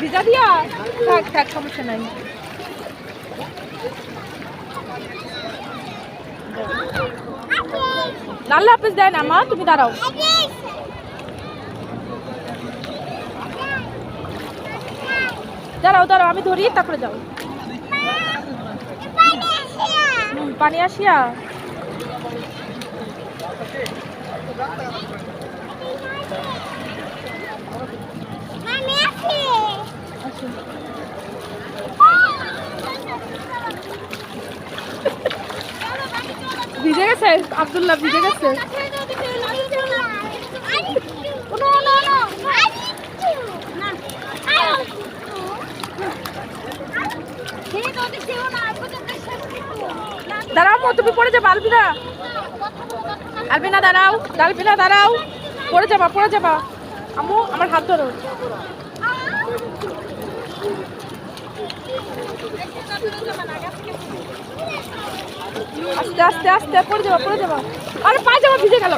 ভিজা দিয়া থাক থাক, সমস্যা নাই। আল্লাহ হাফেজ দেয় না মা, তুমি দাঁড়াও। দাঁড়াও দাঁড়াও, আমি ধরি তারপরে যাও। পানি আসিয়া ভিজে গেছে আব্দুল্লাহ, ভিজে গেছে। দাঁড়াও মো, তুমি পড়ে যাবা। আলবিনা, আলবিনা দাঁড়াও, আলবিনা দাঁড়াও, পড়ে যাবা, পড়ে যাবা। আম্মু আমার হাত ধরো। আস্তে আস্তে আস্তে, পড়ে যাবা, পড়ে যাবা। আরে পায়জামা ভিজে গেল।